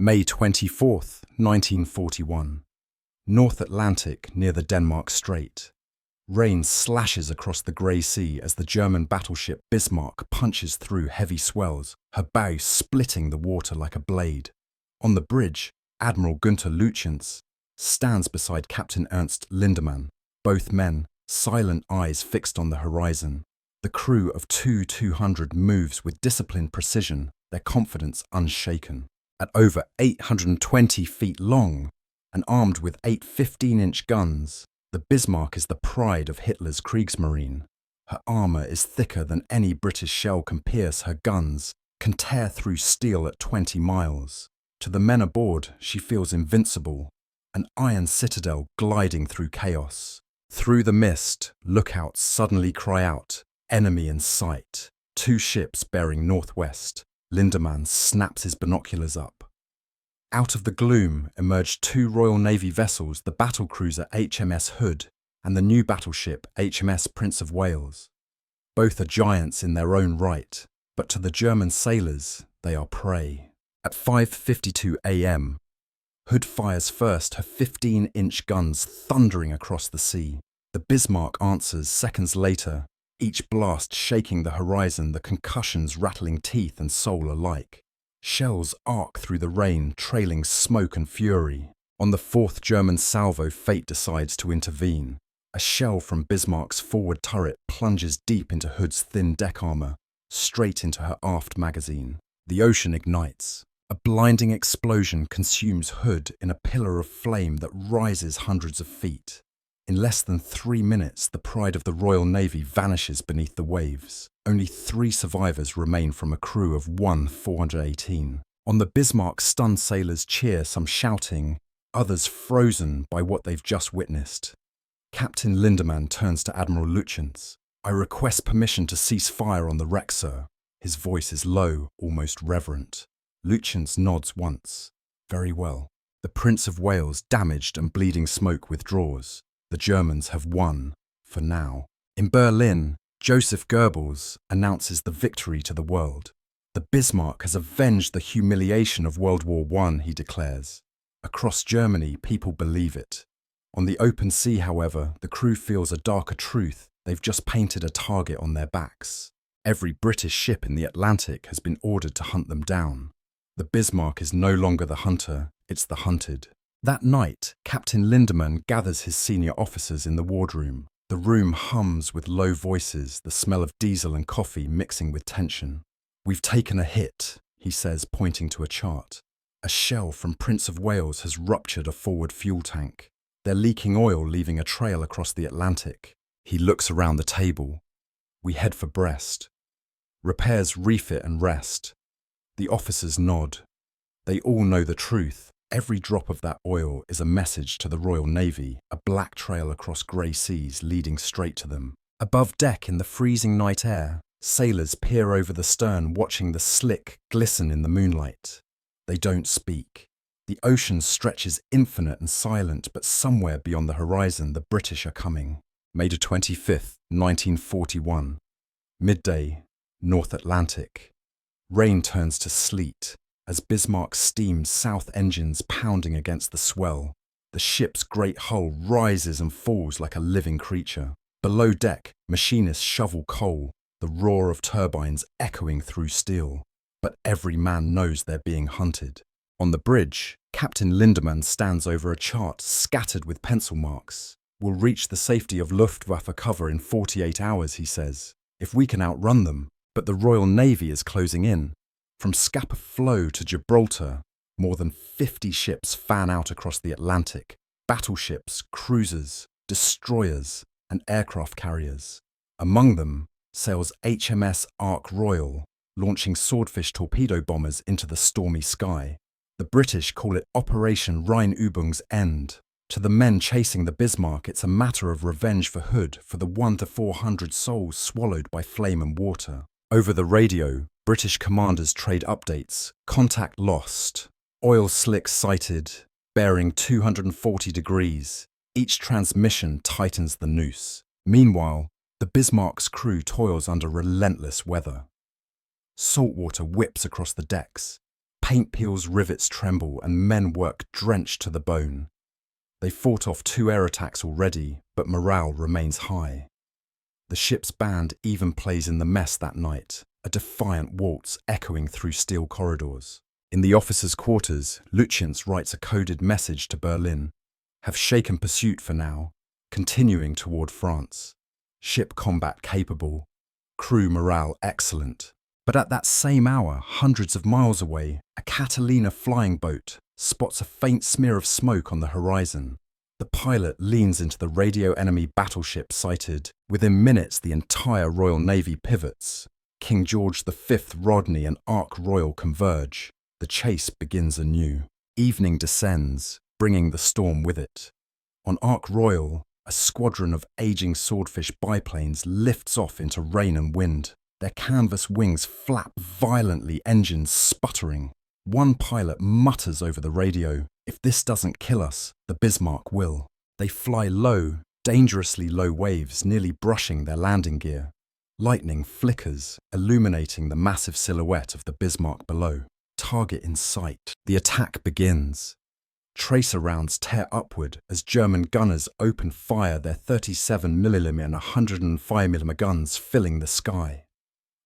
May 24th, 1941. North Atlantic near the Denmark Strait. Rain slashes across the grey sea as the German battleship Bismarck punches through heavy swells, her bow splitting the water like a blade. On the bridge, Admiral Günther Lütjens stands beside Captain Ernst Lindemann, both men, silent eyes fixed on the horizon. The crew of two 200 moves with disciplined precision, their confidence unshaken. At over 820 feet long and armed with 8 15-inch guns, the Bismarck is the pride of Hitler's Kriegsmarine. Her armour is thicker than any British shell can pierce, her guns can tear through steel at 20 miles. To the men aboard, she feels invincible, an iron citadel gliding through chaos. Through the mist, lookouts suddenly cry out, enemy in sight. 2 ships bearing northwest. Lindemann snaps his binoculars up. Out of the gloom emerged 2 Royal Navy vessels, the battlecruiser HMS Hood and the new battleship HMS Prince of Wales. Both are giants in their own right, but to the German sailors, they are prey. At 5:52 a.m., Hood fires first, her 15-inch guns thundering across the sea. The Bismarck answers seconds later, each blast shaking the horizon, the concussions rattling teeth and soul alike. Shells arc through the rain, trailing smoke and fury. On the 4th German salvo, fate decides to intervene. A shell from Bismarck's forward turret plunges deep into Hood's thin deck armour, straight into her aft magazine. The ocean ignites. A blinding explosion consumes Hood in a pillar of flame that rises hundreds of feet. In less than 3 minutes, the pride of the Royal Navy vanishes beneath the waves. Only 3 survivors remain from a crew of 418. On the Bismarck, stunned sailors cheer, some shouting, others frozen by what they've just witnessed. Captain Lindemann turns to Admiral Lütjens. "I request permission to cease fire on the wreck, sir." His voice is low, almost reverent. Lütjens nods once. "Very well." The Prince of Wales, damaged and bleeding smoke, withdraws. The Germans have won, for now. In Berlin, Joseph Goebbels announces the victory to the world. The Bismarck has avenged the humiliation of World War I, he declares. Across Germany, people believe it. On the open sea, however, the crew feels a darker truth. They've just painted a target on their backs. Every British ship in the Atlantic has been ordered to hunt them down. The Bismarck is no longer the hunter, it's the hunted. That night, Captain Lindemann gathers his senior officers in the wardroom. The room hums with low voices, the smell of diesel and coffee mixing with tension. "We've taken a hit," he says, pointing to a chart. A shell from Prince of Wales has ruptured a forward fuel tank. They're leaking oil, leaving a trail across the Atlantic. He looks around the table. We head for Brest. Repairs, refit and rest. The officers nod. They all know the truth. Every drop of that oil is a message to the Royal Navy, a black trail across grey seas leading straight to them. Above deck in the freezing night air, sailors peer over the stern, watching the slick glisten in the moonlight. They don't speak. The ocean stretches infinite and silent, but somewhere beyond the horizon, the British are coming. May 25th, 1941. Midday, North Atlantic. Rain turns to sleet as Bismarck steams, south engines pounding against the swell. The ship's great hull rises and falls like a living creature. Below deck, machinists shovel coal, the roar of turbines echoing through steel. But every man knows they're being hunted. On the bridge, Captain Lindemann stands over a chart scattered with pencil marks. "We'll reach the safety of Luftwaffe cover in 48 hours, he says, if we can outrun them. But the Royal Navy is closing in. From Scapa Flow to Gibraltar, more than 50 ships fan out across the Atlantic. Battleships, cruisers, destroyers, and aircraft carriers. Among them sails HMS Ark Royal, launching swordfish torpedo bombers into the stormy sky. The British call it Operation Rheinübungsende. To the men chasing the Bismarck, it's a matter of revenge for Hood, for the 100 to 400 souls swallowed by flame and water. Over the radio, British commanders trade updates. Contact lost. Oil slicks sighted. Bearing 240 degrees. Each transmission tightens the noose. Meanwhile, the Bismarck's crew toils under relentless weather. Salt water whips across the decks. Paint peels, rivets tremble, and men work drenched to the bone. They fought off 2 air attacks already, but morale remains high. The ship's band even plays in the mess that night, a defiant waltz echoing through steel corridors. In the officers' quarters, Lutyens writes a coded message to Berlin. Have shaken pursuit for now, continuing toward France. Ship combat capable, crew morale excellent. But at that same hour, hundreds of miles away, a Catalina flying boat spots a faint smear of smoke on the horizon. The pilot leans into the radio enemy battleship sighted. Within minutes, the entire Royal Navy pivots. King George V, Rodney and Ark Royal converge. The chase begins anew. Evening descends, bringing the storm with it. On Ark Royal, a squadron of aging swordfish biplanes lifts off into rain and wind. Their canvas wings flap violently, engines sputtering. One pilot mutters over the radio, "If this doesn't kill us, the Bismarck will." They fly low, dangerously low waves, nearly brushing their landing gear. Lightning flickers, illuminating the massive silhouette of the Bismarck below. Target in sight. The attack begins. Tracer rounds tear upward as German gunners open fire, their 37mm and 105mm guns filling the sky.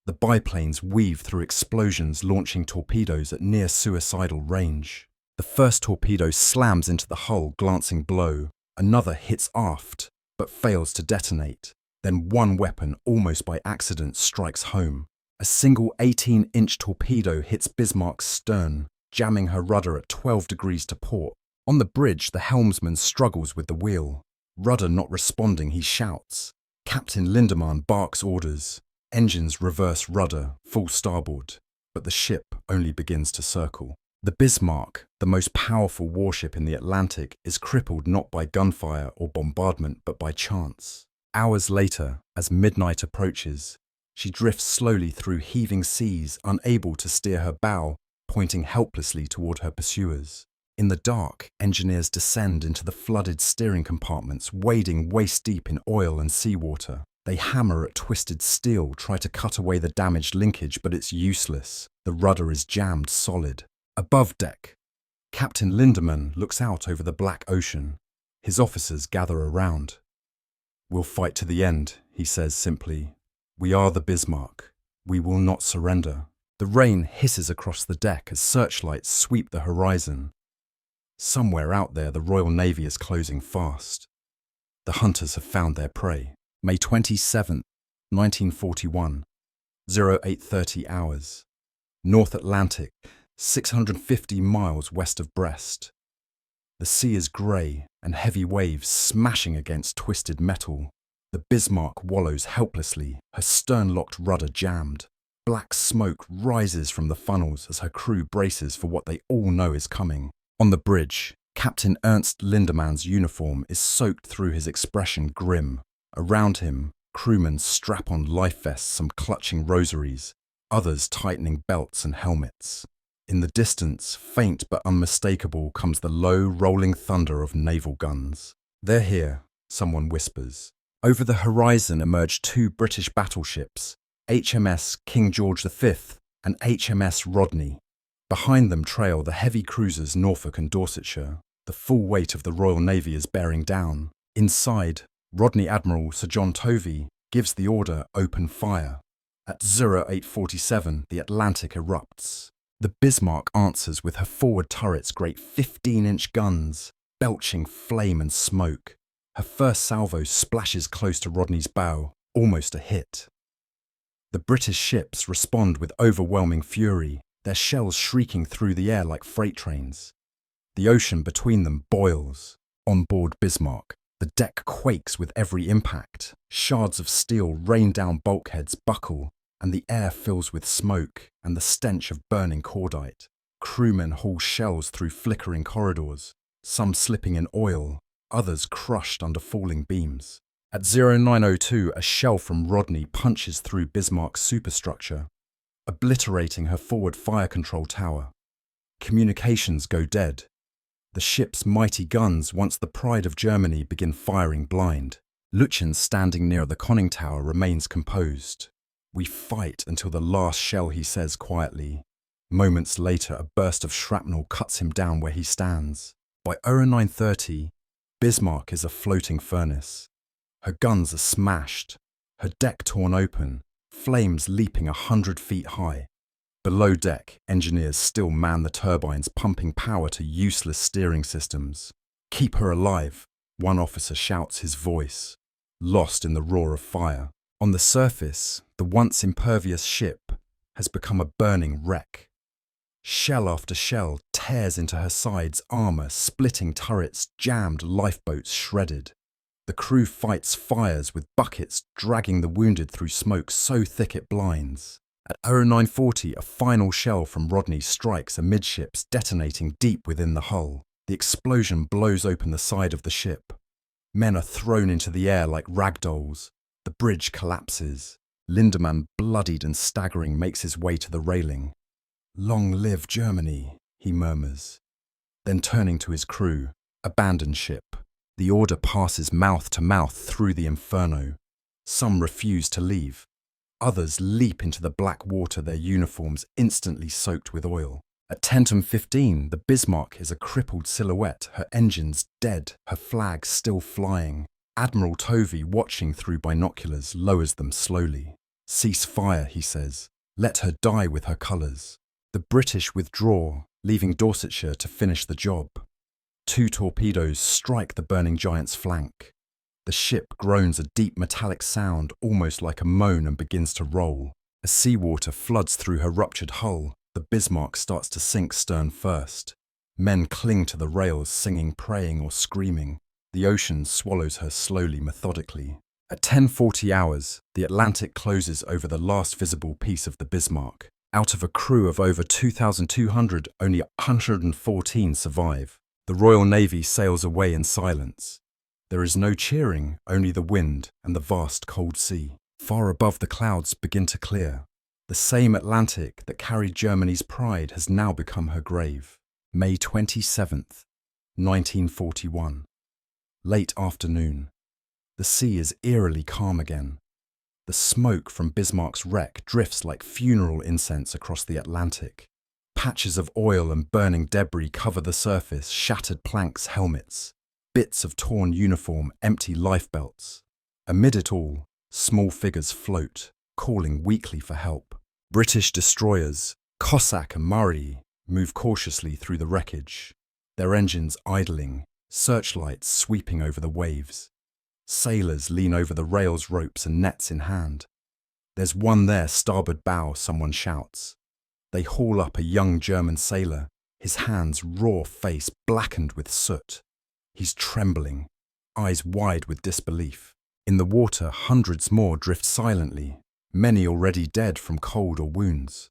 The biplanes weave through explosions, launching torpedoes at near suicidal range. The first torpedo slams into the hull, glancing below. Another hits aft, but fails to detonate. Then one weapon, almost by accident, strikes home. A single 18-inch torpedo hits Bismarck's stern, jamming her rudder at 12 degrees to port. On the bridge, the helmsman struggles with the wheel. Rudder not responding, he shouts. Captain Lindemann barks orders. Engines reverse rudder, full starboard. But the ship only begins to circle. The Bismarck, the most powerful warship in the Atlantic, is crippled not by gunfire or bombardment, but by chance. Hours later, as midnight approaches, she drifts slowly through heaving seas, unable to steer her bow, pointing helplessly toward her pursuers. In the dark, engineers descend into the flooded steering compartments, wading waist-deep in oil and seawater. They hammer at twisted steel, try to cut away the damaged linkage, but it's useless. The rudder is jammed solid. Above deck, Captain Lindemann looks out over the black ocean. His officers gather around. "We'll fight to the end," he says simply. "We are the Bismarck. We will not surrender." The rain hisses across the deck as searchlights sweep the horizon. Somewhere out there, the Royal Navy is closing fast. The hunters have found their prey. May 27, 1941, 08:30 hours. North Atlantic, 650 miles west of Brest. The sea is grey and heavy waves smashing against twisted metal. The Bismarck wallows helplessly, her stern-locked rudder jammed. Black smoke rises from the funnels as her crew braces for what they all know is coming. On the bridge, Captain Ernst Lindemann's uniform is soaked through, his expression grim. Around him, crewmen strap on life vests, some clutching rosaries, others tightening belts and helmets. In the distance, faint but unmistakable, comes the low, rolling thunder of naval guns. "They're here," someone whispers. Over the horizon emerge 2 British battleships, HMS King George V and HMS Rodney. Behind them trail the heavy cruisers Norfolk and Dorsetshire. The full weight of the Royal Navy is bearing down. Inside, Rodney Admiral Sir John Tovey gives the order, "Open fire." At 08:47, the Atlantic erupts. The Bismarck answers with her forward turrets, great 15-inch guns, belching flame and smoke. Her first salvo splashes close to Rodney's bow, almost a hit. The British ships respond with overwhelming fury, their shells shrieking through the air like freight trains. The ocean between them boils. On board Bismarck, the deck quakes with every impact. Shards of steel rain down bulkheads, buckle, and the air fills with smoke and the stench of burning cordite. Crewmen haul shells through flickering corridors, some slipping in oil, others crushed under falling beams. At 09:02, a shell from Rodney punches through Bismarck's superstructure, obliterating her forward fire control tower. Communications go dead. The ship's mighty guns, once the pride of Germany, begin firing blind. Lutyens, standing near the conning tower, remains composed. "We fight until the last shell," he says quietly. Moments later, a burst of shrapnel cuts him down where he stands. By 09:30, Bismarck is a floating furnace. Her guns are smashed, her deck torn open, flames leaping 100 feet high. Below deck, engineers still man the turbines, pumping power to useless steering systems. "Keep her alive," one officer shouts, his voice lost in the roar of fire. On the surface, the once impervious ship has become a burning wreck. Shell after shell tears into her sides, armor splitting, turrets jammed, lifeboats shredded. The crew fights fires with buckets, dragging the wounded through smoke so thick it blinds. At 09:40, a final shell from Rodney strikes amidships, detonating deep within the hull. The explosion blows open the side of the ship. Men are thrown into the air like ragdolls. The bridge collapses. Lindemann, bloodied and staggering, makes his way to the railing. "Long live Germany," he murmurs. Then turning to his crew, "Abandon ship." The order passes mouth to mouth through the inferno. Some refuse to leave. Others leap into the black water, their uniforms instantly soaked with oil. At 10:15, the Bismarck is a crippled silhouette, her engines dead, her flag still flying. Admiral Tovey, watching through binoculars, lowers them slowly. "Cease fire," he says. "Let her die with her colours." The British withdraw, leaving Dorsetshire to finish the job. 2 torpedoes strike the burning giant's flank. The ship groans a deep metallic sound, almost like a moan, and begins to roll. As seawater floods through her ruptured hull, the Bismarck starts to sink stern first. Men cling to the rails, singing, praying, or screaming. The ocean swallows her slowly, methodically. At 10:40 hours, the Atlantic closes over the last visible piece of the Bismarck. Out of a crew of over 2,200, only 114 survive. The Royal Navy sails away in silence. There is no cheering, only the wind and the vast cold sea. Far above, the clouds begin to clear. The same Atlantic that carried Germany's pride has now become her grave. May 27th, 1941. Late afternoon. The sea is eerily calm again. The smoke from Bismarck's wreck drifts like funeral incense across the Atlantic. Patches of oil and burning debris cover the surface, shattered planks, helmets, bits of torn uniform, empty lifebelts. Amid it all, small figures float, calling weakly for help. British destroyers, Cossack and Murray, move cautiously through the wreckage, their engines idling, searchlights sweeping over the waves. Sailors lean over the rails, ropes and nets in hand. "There's one there, starboard bow," someone shouts. They haul up a young German sailor, his hands, raw face blackened with soot. He's trembling, eyes wide with disbelief. In the water, hundreds more drift silently, many already dead from cold or wounds.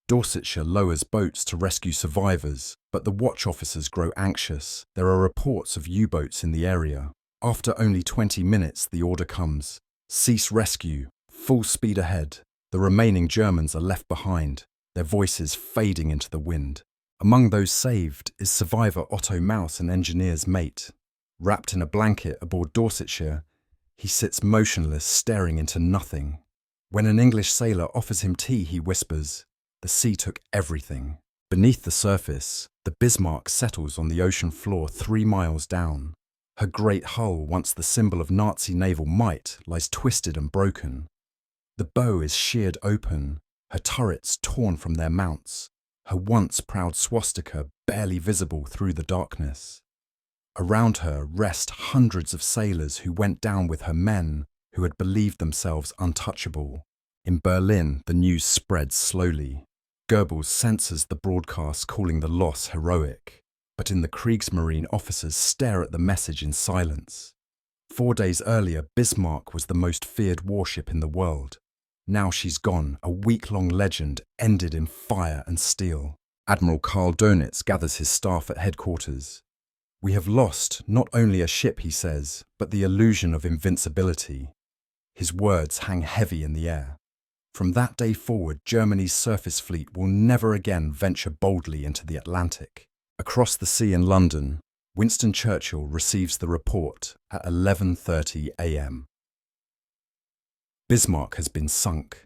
Dorsetshire lowers boats to rescue survivors, but the watch officers grow anxious. There are reports of U-boats in the area. After only 20 minutes, the order comes. "Cease rescue, full speed ahead." The remaining Germans are left behind, their voices fading into the wind. Among those saved is survivor Otto Maus, an engineer's mate. Wrapped in a blanket aboard Dorsetshire, he sits motionless, staring into nothing. When an English sailor offers him tea, he whispers, "The sea took everything." Beneath the surface, the Bismarck settles on the ocean floor 3 miles down. Her great hull, once the symbol of Nazi naval might, lies twisted and broken. The bow is sheared open, her turrets torn from their mounts, her once proud swastika barely visible through the darkness. Around her rest hundreds of sailors who went down with her men, who had believed themselves untouchable. In Berlin, the news spreads slowly. Goebbels censors the broadcast, calling the loss heroic. But in the Kriegsmarine, officers stare at the message in silence. 4 days earlier, Bismarck was the most feared warship in the world. Now she's gone, a week-long legend ended in fire and steel. Admiral Karl Dönitz gathers his staff at headquarters. "We have lost not only a ship," he says, "but the illusion of invincibility." His words hang heavy in the air. From that day forward, Germany's surface fleet will never again venture boldly into the Atlantic. Across the sea in London, Winston Churchill receives the report at 11:30 a.m. Bismarck has been sunk.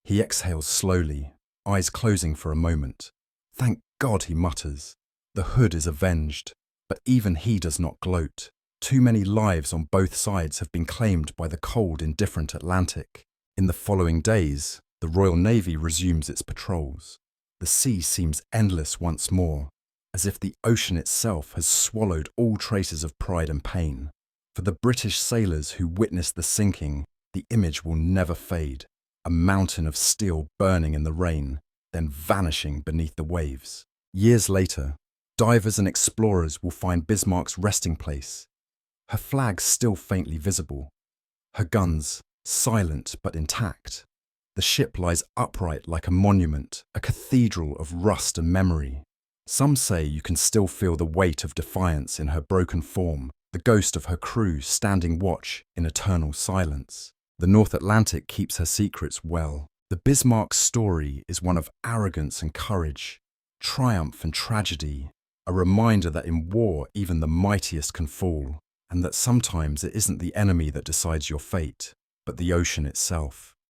He exhales slowly, eyes closing for a moment. Thank God, he mutters. The Hood is avenged, but even he does not gloat. Too many lives on both sides have been claimed by the cold, indifferent Atlantic. In the following days, the Royal Navy resumes its patrols. The sea seems endless once more, as if the ocean itself has swallowed all traces of pride and pain. For the British sailors who witnessed the sinking, the image will never fade. A mountain of steel burning in the rain, then vanishing beneath the waves. Years later, divers and explorers will find Bismarck's resting place. Her flag still faintly visible. Her guns silent but intact. The ship lies upright like a monument, a cathedral of rust and memory. Some say you can still feel the weight of defiance in her broken form, the ghost of her crew standing watch in eternal silence. The North Atlantic keeps her secrets well. The Bismarck story is one of arrogance and courage, triumph and tragedy, a reminder that in war even the mightiest can fall, and that sometimes it isn't the enemy that decides your fate, but the ocean itself.